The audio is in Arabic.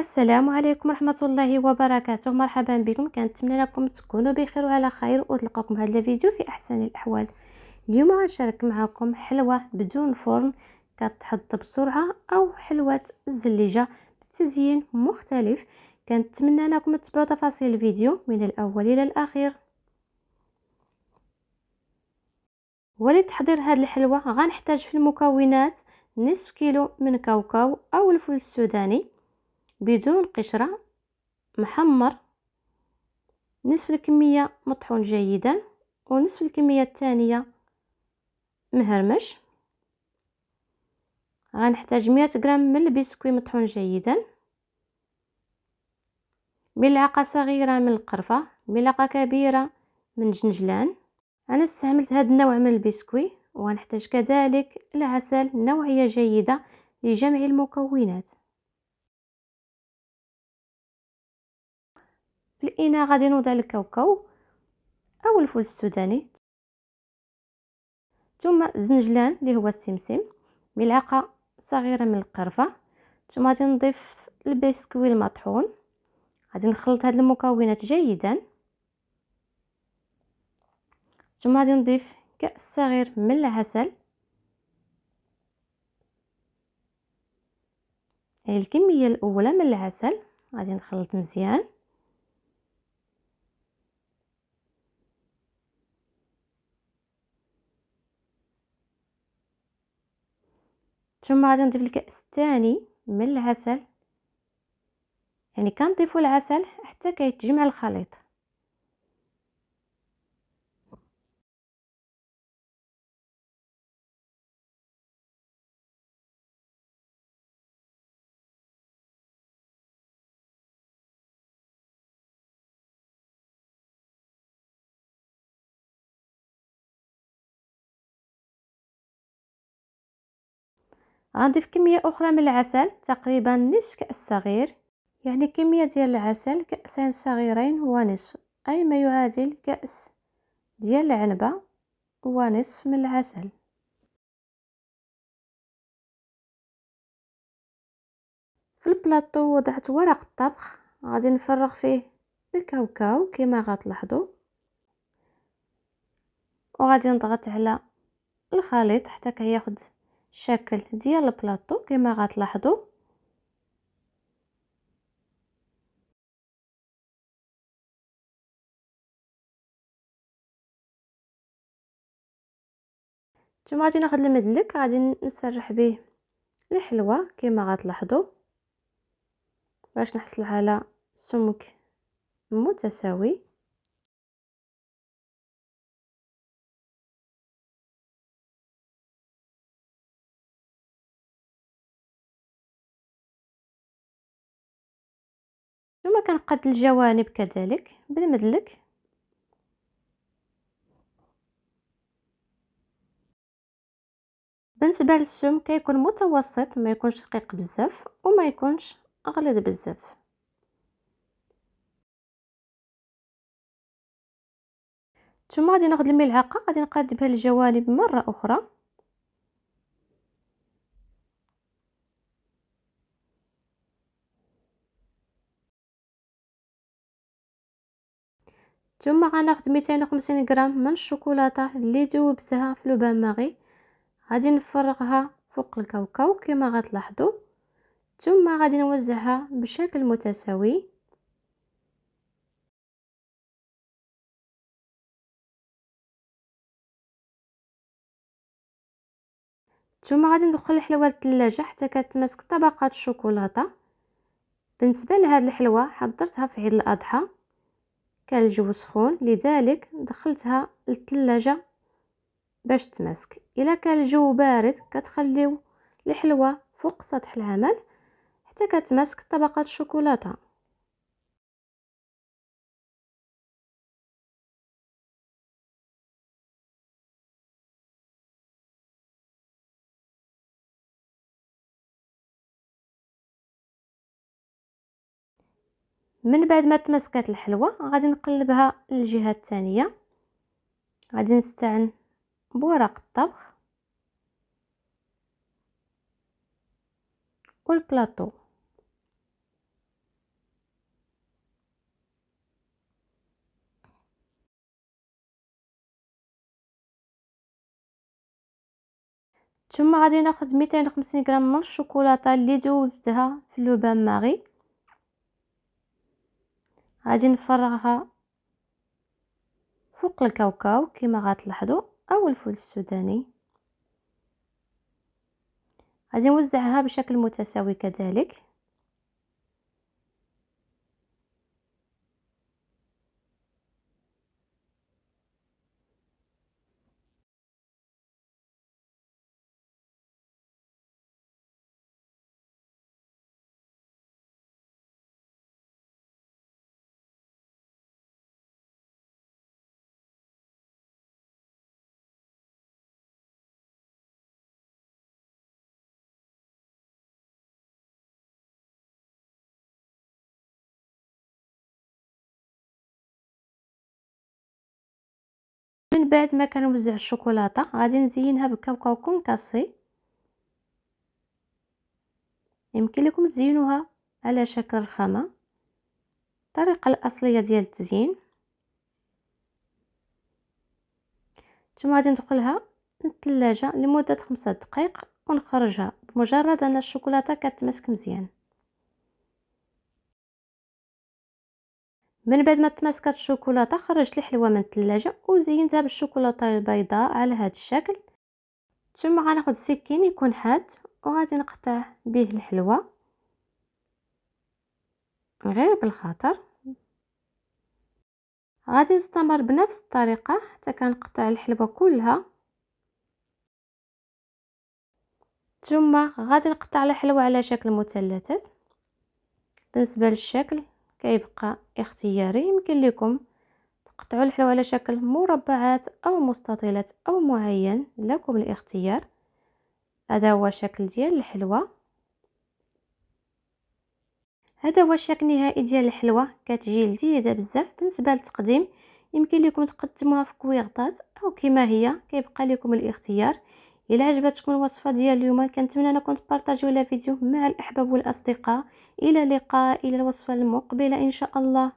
السلام عليكم ورحمة الله وبركاته. مرحبا بكم، كنتمنى لكم تكونوا بخير وعلى خير وتلقاكم هذا الفيديو في احسن الاحوال. اليوم غنشارك معكم حلوة بدون فرن كتحضر بسرعة او حلوة الزليجة بتزيين مختلف. كنتمنى لكم تتبعوا تفاصيل الفيديو من الاول الى الاخير. ولتحضير هذه الحلوة غنحتاج في المكونات نصف كيلو من كاوكاو او الفول السوداني بدون قشرة محمر، نصف الكمية مطحون جيدا، ونصف الكمية الثانية مهرمش. غنحتاج 100 غرام من البسكويت مطحون جيدا، ملعقة صغيرة من القرفة، ملعقة كبيرة من جنجلان. انا استعملت هذا النوع من البسكويت. وغنحتاج كذلك العسل نوعية جيدة لجمع المكونات. في الاناء غادي نوضع الكاوكاو او الفول السوداني، ثم الزنجلان اللي هو السمسم، ملعقة صغيرة من القرفة، ثم غادي نضيف البسكويت المطحون. غادي نخلط هاد المكونات جيدا، ثم غادي نضيف كأس صغير من العسل، يعني الكمية الأولى من العسل. غادي نخلط مزيان، ثم غادي نضيف الكأس الثاني من العسل، يعني كنضيفوا العسل حتى كيتجمع الخليط. غنضيف كمية أخرى من العسل، تقريبا نصف كأس صغير، يعني كمية ديال العسل كأسين صغيرين ونصف، أي ما يعادل كأس ديال العنبة ونصف من العسل. في البلاطو وضعت ورق الطبخ، غادي نفرغ فيه الكاوكاو كما غتلاحظوا، وغادي نضغط على الخليط حتى كياخد الشكل ديال البلاطو كما غتلاحظوا. ثم غادي ناخذ المدلك، غادي نسرح به الحلوى كما غتلاحظوا باش نحصل على سمك متساوي. ثم كنقاد الجوانب كذلك بالمدلك. بالنسبه للسمك كيكون متوسط، ما يكونش رقيق بزاف وما يكونش غليظ بزاف. ثم غادي ناخذ الملعقه، غادي نقاد بها الجوانب مره اخرى، ثم غناخذ 250 غرام من الشوكولاته اللي ذوبتها في لو بان ماري. غادي نفرغها فوق الكاوكاو كما غتلاحظوا، ثم غادي نوزعها بشكل متساوي. ثم غادي ندخل الحلوى للثلاجه حتى كتماسك طبقات الشوكولاته. بالنسبه لهاد الحلوى حضرتها في عيد الاضحى، كان الجو سخون لذلك دخلتها للثلاجه باش تماسك. الا كان الجو بارد كتخليو الحلوى فوق سطح العمل حتى كتماسك طبقات الشوكولاته. من بعد ما تماسكات الحلوى غادي نقلبها للجهه الثانيه. غادي نستعن بورق الطبخ والبلاطو. ثم غادي ناخذ 250 غرام من الشوكولاته اللي ذوبتها في لو بان ماري، غادي نفرغها فوق الكاوكاو كما غتلاحظوا او الفول السوداني. غادي نوزعها بشكل متساوي كذلك. من بعد ما كنوزع الشوكولاته غادي نزينها بالكاوكاو كونكاسي. يمكن لكم تزينوها على شكل رخامه، الطريقه الاصليه ديال التزيين. ثم غادي ندخلها للثلاجه لمده 5 دقائق ونخرجها بمجرد ان الشوكولاته كتمسك مزيان. من بعد ما تماسكات الشوكولاته خرجت الحلوه من الثلاجه وزينتها بالشوكولاته البيضاء على هذا الشكل. ثم غناخذ سكين يكون حاد وغادي نقطع به الحلوه غير بالخاطر. غادي نستمر بنفس الطريقه حتى كنقطع الحلوه كلها. ثم غادي نقطع الحلوه على شكل مثلثات. بالنسبه للشكل كيبقى اختياري، يمكن لكم تقطعوا الحلوى على شكل مربعات او مستطيلات او معين، لكم الاختيار. هذا هو الشكل ديال الحلوى. هذا هو الشكل النهائي ديال الحلوى، كتجي لذيذه بزاف. بالنسبه للتقديم يمكن لكم تقدموها في كويغطات او كما هي، كيبقى لكم الاختيار. الى عجبتكم الوصفه ديال اليوم كنتمنى انكم تبارطاجيو الفيديو مع الاحباب والاصدقاء. الى اللقاء، الى الوصفه المقبله ان شاء الله.